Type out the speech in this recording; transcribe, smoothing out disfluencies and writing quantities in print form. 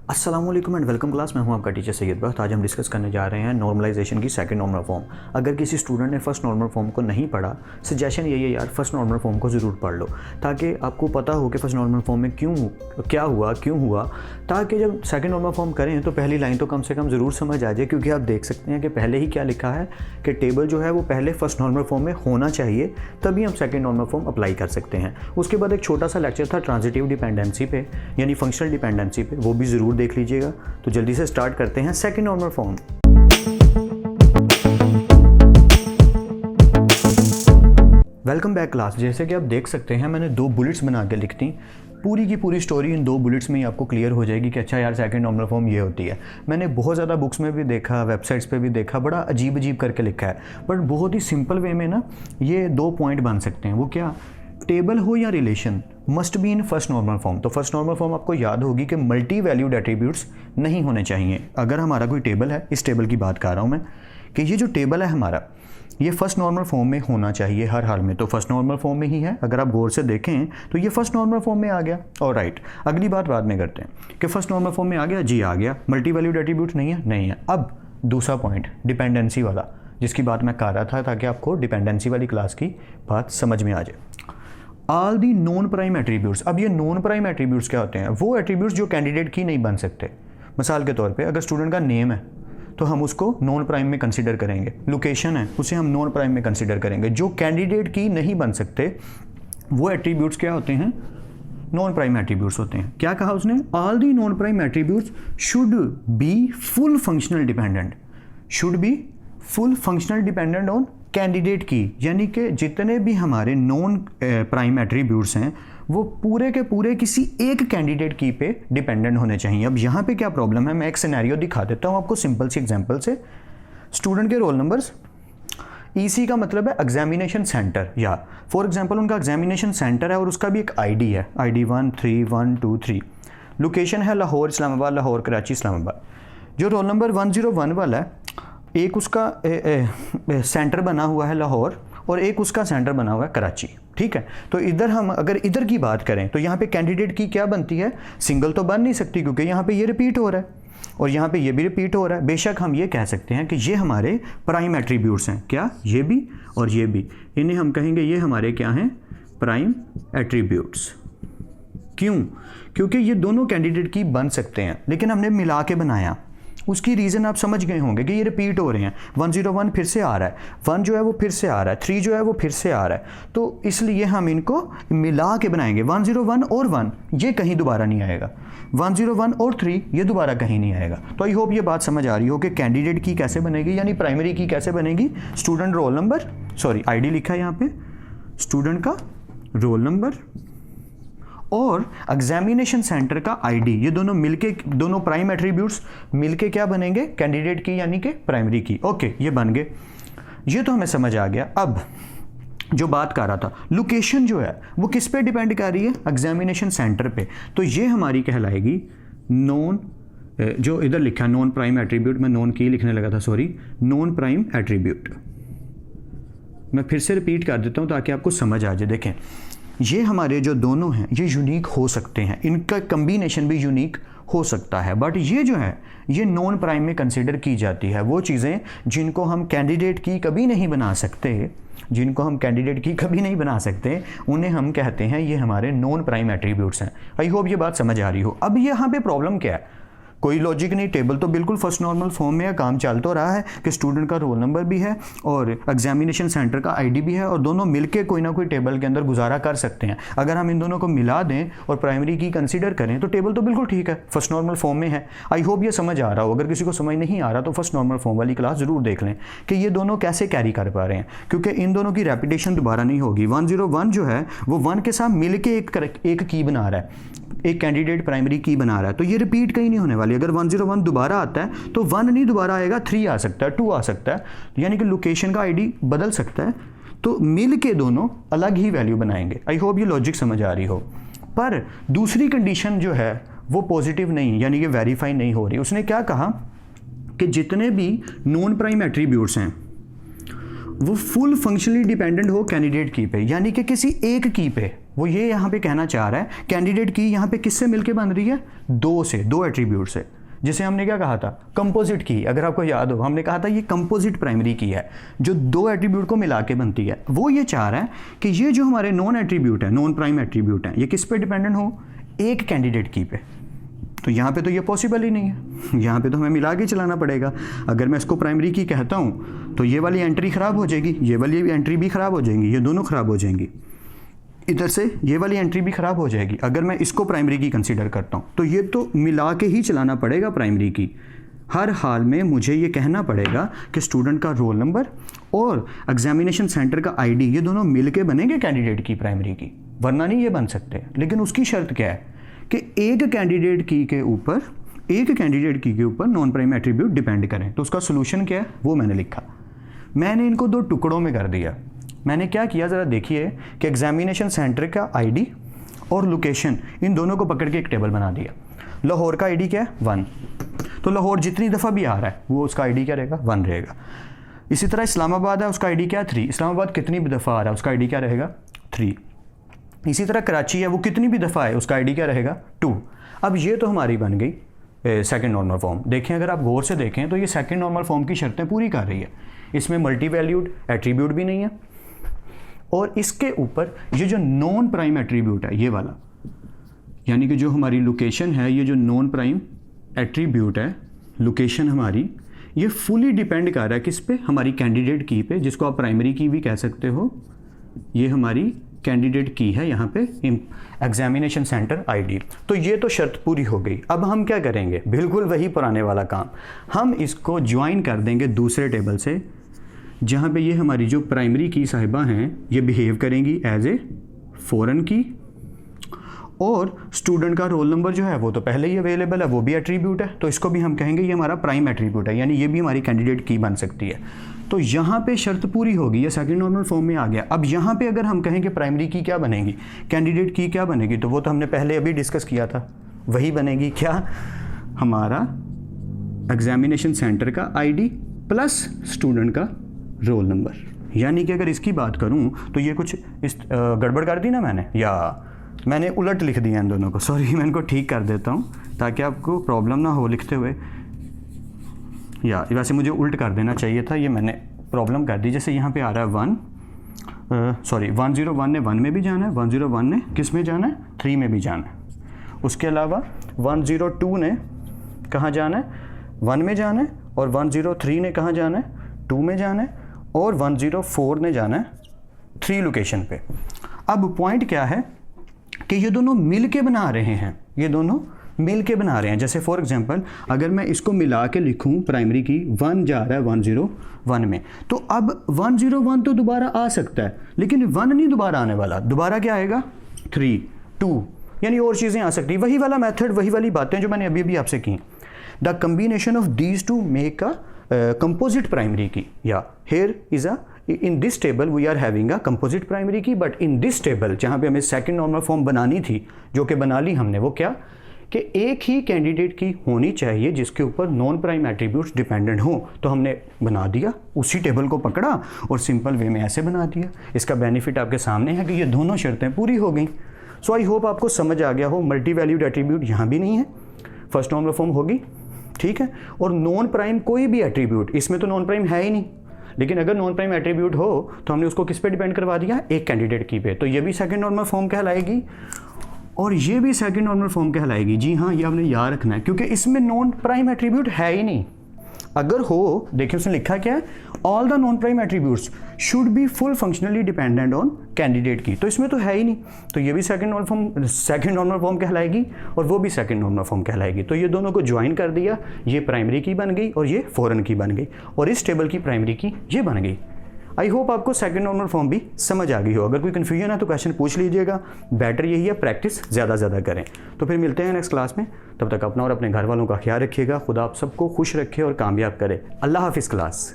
अस्सलाम वालेकुम and welcome class. मैं हूं आपका टीचर सैयद बख्त। आज हम डिस्कस करने जा रहे हैं नॉर्मलाइजेशन की सेकंड नॉर्मल फॉर्म। अगर किसी स्टूडेंट ने फर्स्ट नॉर्मल फॉर्म को नहीं पढ़ा, सजेशन यही है यार फर्स्ट नॉर्मल फॉर्म को ज़रूर पढ़ लो, ताकि आपको पता हो कि फर्स्ट नॉर्मल फॉर्म में क्या हुआ, ताकि जब सेकंड नॉर्मल फॉर्म करें तो पहली लाइन तो कम से कम ज़रूर समझ आ जाए। क्योंकि आप देख सकते हैं कि पहले ही क्या लिखा है कि टेबल जो है वो पहले फर्स्ट नॉर्मल फॉर्म में होना चाहिए, तभी हम सेकंड नॉर्मल फॉर्म अप्लाई कर सकते हैं। उसके बाद एक छोटा सा लेक्चर था ट्रांजिटिव डिपेंडेंसी पे, यानी फंक्शनल डिपेंडेंसी पे, वो भी ज़रूर देख लीजिएगा। तो जल्दी से स्टार्ट करते हैं second normal form. Welcome back class. जैसे कि आप देख सकते हैं मैंने दो बुलेट्स बना के लिख दी। पूरी की पूरी स्टोरी इन दो बुलेट्स में ही आपको क्लियर हो जाएगी कि अच्छा यार सेकंड नॉर्मल फॉर्म ये होती है। मैंने बहुत ज़्यादा बुक्स में भी देखा, वेबसाइट्स पे भी देखा, बड़ा अजीब अजीब करके लिखा है, बट बहुत ही सिंपल वे में ना ये दो पॉइंट बन सकते हैं। वो क्या? टेबल हो या relation must be in first normal form. तो फर्स्ट नॉर्मल फॉर्म आपको याद होगी कि मल्टी वैल्यूड एट्रीब्यूट्स नहीं होने चाहिए। अगर हमारा कोई टेबल है, इस टेबल की बात कर रहा हूँ मैं, कि ये जो टेबल है हमारा, ये फर्स्ट नॉर्मल फॉर्म में होना चाहिए हर हाल में। तो फर्स्ट नॉर्मल फॉर्म में ही है। अगर आप गौर से देखें तो ये फर्स्ट नॉर्मल फॉर्म में आ गया। और राइट, अगली बात बाद में करते हैं कि फर्स्ट नॉर्मल फॉर्म में आ गया, जी आ गया। मल्टी वैल्यूड एट्रीब्यूट्स नहीं है, नहीं है। अब दूसरा पॉइंट डिपेंडेंसी वाला, जिसकी बात मैं कर रहा था, ताकि आपको डिपेंडेंसी वाली क्लास की बात समझ में आ जाए। All the non prime attributes. अब ये नॉन प्राइम एट्रीब्यूट्स क्या होते हैं? वो एट्रीब्यूट्स जो कैंडिडेट की नहीं बन सकते। मिसाल के तौर पे अगर स्टूडेंट का नेम है तो हम उसको नॉन प्राइम में कंसीडर करेंगे। लोकेशन है, उसे हम नॉन प्राइम में कंसीडर करेंगे। जो कैंडिडेट की नहीं बन सकते वो एट्रीब्यूट्स क्या होते हैं? नॉन प्राइम एट्रीब्यूट्स होते हैं। क्या कहा उसने? All the non prime attributes should be full functional dependent, should be full functional dependent on candidate की। यानी कि जितने भी हमारे नॉन प्राइम एट्रीब्यूट्स हैं वो पूरे के पूरे किसी एक कैंडिडेट की पे डिपेंडेंट होने चाहिए। अब यहाँ पे क्या प्रॉब्लम है, मैं एक सिनेरियो दिखा देता हूँ आपको सिंपल सी एग्जांपल से। स्टूडेंट के रोल नंबर्स, ईसी का मतलब है एग्जामिनेशन सेंटर, या फॉर एग्जांपल उनका एग्जामिनेशन सेंटर है और उसका भी एक आईडी है, आईडी 1 3 1 2 3। लोकेशन है लाहौर इस्लामाबाद, लाहौर कराची इस्लामाबाद। जो रोल नंबर 101 वाला है, एक उसका सेंटर बना हुआ है लाहौर और एक उसका सेंटर बना हुआ है कराची। ठीक है, तो इधर हम अगर इधर की बात करें तो यहाँ पे कैंडिडेट की क्या बनती है? सिंगल तो बन नहीं सकती, क्योंकि यहाँ पे ये रिपीट हो रहा है और यहाँ पे ये भी रिपीट हो रहा है। बेशक हम ये कह सकते हैं कि ये हमारे प्राइम एट्रीब्यूट्स हैं। क्या? ये भी और ये भी। इन्हें हम कहेंगे ये हमारे क्या हैं? Prime attributes. क्यों? क्योंकि ये दोनों कैंडिडेट की बन सकते हैं, लेकिन हमने मिला के बनाया। उसकी रीज़न आप समझ गए होंगे कि ये रिपीट हो रहे हैं। 101 फिर से आ रहा है, 1 जो है वो फिर से आ रहा है, 3 जो है वो फिर से आ रहा है, तो इसलिए हम इनको मिला के बनाएंगे। 101 और 1 ये कहीं दोबारा नहीं आएगा, 101 और 3 ये दोबारा कहीं नहीं आएगा। तो आई होप ये बात समझ आ रही हो कि कैंडिडेट की कैसे बनेगी, यानी प्राइमरी की कैसे बनेगी। Student roll number, sorry ID लिखा है यहाँ पे, स्टूडेंट का रोल नंबर और एग्जामिनेशन सेंटर का आईडी, ये दोनों मिलके, दोनों प्राइम एट्रीब्यूट्स मिलके क्या बनेंगे? कैंडिडेट की यानी कि प्राइमरी की। ओके, ये बन गए, ये तो हमें समझ आ गया। अब जो बात कर रहा था, लोकेशन जो है वो किस पे डिपेंड कर रही है? एग्जामिनेशन सेंटर पे। तो ये हमारी कहलाएगी नॉन, जो इधर लिखा है नॉन प्राइम एट्रीब्यूट, मैं नॉन की लिखने लगा था, सॉरी, नॉन प्राइम एट्रीब्यूट। मैं फिर से रिपीट कर देता हूँ ताकि आपको समझ आ जाए। देखें, ये हमारे जो दोनों हैं ये यूनिक हो सकते हैं, इनका कम्बिनेशन भी यूनिक हो सकता है, बट ये जो है ये नॉन प्राइम में कंसीडर की जाती है। वो चीज़ें जिनको हम कैंडिडेट की कभी नहीं बना सकते, जिनको हम कैंडिडेट की कभी नहीं बना सकते, उन्हें हम कहते हैं ये हमारे नॉन प्राइम एट्रीब्यूट्स हैं। आई होप ये बात समझ आ रही हो। अब यहाँ पे प्रॉब्लम क्या है? कोई लॉजिक नहीं, टेबल तो बिल्कुल फर्स्ट नॉर्मल फॉर्म में है, काम चल तो रहा है कि स्टूडेंट का रोल नंबर भी है और एग्जामिनेशन सेंटर का आईडी भी है और दोनों मिलके कोई ना कोई टेबल के अंदर गुजारा कर सकते हैं। अगर हम इन दोनों को मिला दें और प्राइमरी की कंसीडर करें तो टेबल तो बिल्कुल ठीक है, फर्स्ट नॉर्मल फॉर्म में है। आई होप ये समझ आ रहा हो। अगर किसी को समझ नहीं आ रहा तो फर्स्ट नॉर्मल फॉर्म वाली क्लास जरूर देख लें कि ये दोनों कैसे कैरी कर पा रहे हैं, क्योंकि इन दोनों की रेपिटेशन दोबारा नहीं होगी। 101 जो है वो 1 के साथ मिलके एक की बना रहा है, एक कैंडिडेट प्राइमरी की बना रहा है, तो ये रिपीट कहीं नहीं होने वाली। अगर 101 दोबारा आता है तो 1 नहीं दोबारा आएगा, 3 आ सकता है, 2 आ सकता है, यानी कि लोकेशन का आईडी बदल सकता है। तो मिल के दोनों अलग ही वैल्यू बनाएंगे। आई होप ये लॉजिक समझ आ रही हो। पर दूसरी कंडीशन जो है वो पॉजिटिव नहीं, यानी कि वेरीफाई नहीं हो रही। उसने क्या कहा कि जितने भी नॉन प्राइम एट्रीब्यूट्स हैं वो फुल फंक्शनली डिपेंडेंट हो कैंडिडेट की पे, यानी कि किसी एक की पे, वो ये यहाँ पे कहना चाह रहा है कैंडिडेट की यहाँ पे किससे मिलके बन रही है, दो एट्रीब्यूट से, जिसे हमने क्या कहा था, कंपोजिट की। अगर आपको याद हो हमने कहा था ये कंपोजिट प्राइमरी की है जो दो एट्रीब्यूट को मिला के बनती है। वो ये चाह रहा है कि ये जो हमारे नॉन एट्रीब्यूट है, नॉन प्राइम एट्रीब्यूट है, ये किस पे डिपेंडेंट हो, एक कैंडिडेट की पे। तो यहाँ पे तो ये पॉसिबल ही नहीं है, यहाँ पे तो हमें मिला के चलाना पड़ेगा। अगर मैं इसको प्राइमरी की कहता हूँ तो ये वाली एंट्री ख़राब हो जाएगी, ये वाली एंट्री भी ख़राब हो जाएंगी, ये दोनों ख़राब हो जाएंगी, इधर से ये वाली एंट्री भी ख़राब हो जाएगी। अगर मैं इसको प्राइमरी की कंसीडर करता हूँ तो ये तो मिला के ही चलाना पड़ेगा प्राइमरी की। हर हाल में मुझे ये कहना पड़ेगा कि स्टूडेंट का रोल नंबर और एग्जामिनेशन सेंटर का आईडी ये दोनों मिल के बनेंगे कैंडिडेट की प्राइमरी की, वरना नहीं ये बन सकते। लेकिन उसकी शर्त क्या है कि एक कैंडिडेट की के ऊपर नॉन प्राइम एट्रीब्यूट डिपेंड करें। तो उसका सोल्यूशन क्या है वो मैंने लिखा। मैंने इनको दो टुकड़ों में कर दिया। मैंने क्या किया ज़रा देखिए कि एग्जामिनेशन सेंटर का आईडी और लोकेशन इन दोनों को पकड़ के एक टेबल बना दिया। लाहौर का आईडी क्या है 1, तो लाहौर जितनी दफ़ा भी आ रहा है वो उसका आईडी क्या रहेगा 1 रहेगा। इसी तरह इस्लामाबाद है, उसका आईडी क्या है 3, इस्लामाबाद कितनी भी दफ़ा आ रहा है उसका आईडी क्या रहेगा 3। इसी तरह कराची है, वो कितनी भी दफ़ा है उसका आईडी क्या रहेगा 2। अब ये तो हमारी बन गई सेकंड नॉर्मल फॉर्म। देखें अगर आप गौर से देखें तो ये सेकंड नॉर्मल फॉर्म की शर्तें पूरी कर रही है। इसमें मल्टी वैल्यूड एट्रीब्यूट भी नहीं है और इसके ऊपर ये जो नॉन प्राइम एट्रीब्यूट है ये वाला, यानी कि जो हमारी लोकेशन है, ये जो नॉन प्राइम एट्रीब्यूट है लोकेशन हमारी, ये फुली डिपेंड कर रहा है किस पे, हमारी कैंडिडेट की पे, जिसको आप प्राइमरी की भी कह सकते हो। ये हमारी कैंडिडेट की है यहाँ पे एग्जामिनेशन सेंटर आईडी। तो ये तो शर्त पूरी हो गई। अब हम क्या करेंगे, बिल्कुल वही पुराने वाला काम, हम इसको ज्वाइन कर देंगे दूसरे टेबल से, जहाँ पे ये हमारी जो प्राइमरी की साहिबा हैं ये बिहेव करेंगी एज ए फॉरेन की, और स्टूडेंट का रोल नंबर जो है वो तो पहले ही अवेलेबल है, वो भी एट्रीब्यूट है, तो इसको भी हम कहेंगे ये हमारा प्राइम एट्रीब्यूट है, यानी ये भी हमारी कैंडिडेट की बन सकती है। तो यहाँ पे शर्त पूरी होगी, ये सेकंड नॉर्मल फॉर्म में आ गया। अब यहाँ पे अगर हम कहें कि प्राइमरी की क्या बनेगी, कैंडिडेट की क्या बनेगी, तो वो तो हमने पहले अभी डिस्कस किया था, वही बनेगी क्या, हमारा एग्जामिनेशन सेंटर का आईडी प्लस स्टूडेंट का रोल नंबर। यानी कि अगर इसकी बात करूँ तो ये कुछ इस गड़बड़ कर दी ना मैंने, या मैंने उलट लिख दिया इन दोनों को, सॉरी मैं इनको ठीक कर देता हूँ ताकि आपको प्रॉब्लम ना हो लिखते हुए, या वैसे मुझे उल्ट कर देना चाहिए था, ये मैंने प्रॉब्लम कर दी। जैसे यहाँ पे आ रहा है 101 ने 1 में भी जाना है, 101 ने किस में जाना है 3 में भी जाना है। उसके अलावा 102 ने कहाँ जाना है 1 में जाना है, और 103 ने कहाँ जाना है 2 में जाना है, और 104 ने जाना है 3 लोकेशन पे। अब पॉइंट क्या है कि ये दोनों मिल के बना रहे हैं, ये दोनों मिल के बना रहे हैं। जैसे फॉर एग्जांपल अगर मैं इसको मिला के लिखूं प्राइमरी की 1 जा रहा है 101 में, तो अब 101 तो दोबारा आ सकता है, लेकिन 1 नहीं दोबारा आने वाला, दोबारा क्या आएगा 3, 2, यानी और चीज़ें आ सकती। वही वाला मेथड, वही वाली बातें जो मैंने अभी अभी आपसे की। The combination of these two make a composite primary की, या here is a in this table we are having a composite primary key, but in this table जहाँ पे हमें सेकंड नॉर्मल फॉर्म बनानी थी, जो कि बना ली हमने, वो क्या कि एक ही कैंडिडेट की होनी चाहिए जिसके ऊपर नॉन प्राइम एट्रीब्यूट्स डिपेंडेंट हो। तो हमने बना दिया, उसी टेबल को पकड़ा और सिंपल वे में ऐसे बना दिया। इसका बेनिफिट आपके सामने है कि ये दोनों शर्तें पूरी हो गई। सो आई होप आपको समझ आ गया हो। मल्टी वैल्यूड एट्रीब्यूट यहाँ भी नहीं है, फर्स्ट नॉर्मल फॉर्म होगी, ठीक है। और नॉन प्राइम कोई भी एट्रीब्यूट, इसमें तो नॉन प्राइम है ही नहीं, लेकिन अगर नॉन प्राइम एट्रीब्यूट हो तो हमने उसको किस पे डिपेंड करवा दिया, एक कैंडिडेट की पे। तो ये भी सेकंड नॉर्मल फॉर्म कहलाएगी और ये भी सेकंड नॉर्मल फॉर्म कहलाएगी। जी हाँ, ये आपने याद रखना है क्योंकि इसमें नॉन प्राइम एट्रीब्यूट है ही नहीं। अगर हो, देखिए उसने लिखा क्या है, all the non prime attributes should be full functionally dependent on candidate की, तो इसमें तो है ही नहीं। तो ये भी सेकंड नॉर्मल फॉर्म कहलाएगी और वो भी सेकंड नॉर्मल फॉर्म कहलाएगी। तो ये दोनों को ज्वाइन कर दिया, ये प्राइमरी की बन गई और ये फॉरेन की बन गई, और इस टेबल की प्राइमरी की ये बन गई। आई होप आपको सेकंड नॉर्मल फॉर्म भी समझ आ गई हो। अगर कोई कन्फ्यूजन है तो क्वेश्चन पूछ लीजिएगा। बेटर यही है, प्रैक्टिस ज़्यादा करें। तो फिर मिलते हैं नेक्स्ट क्लास में, तब तक अपना और अपने घर वालों का ख्याल रखिएगा। खुदा आप सबको खुश रखे और कामयाब करे। अल्लाह हाफिज़ क्लास।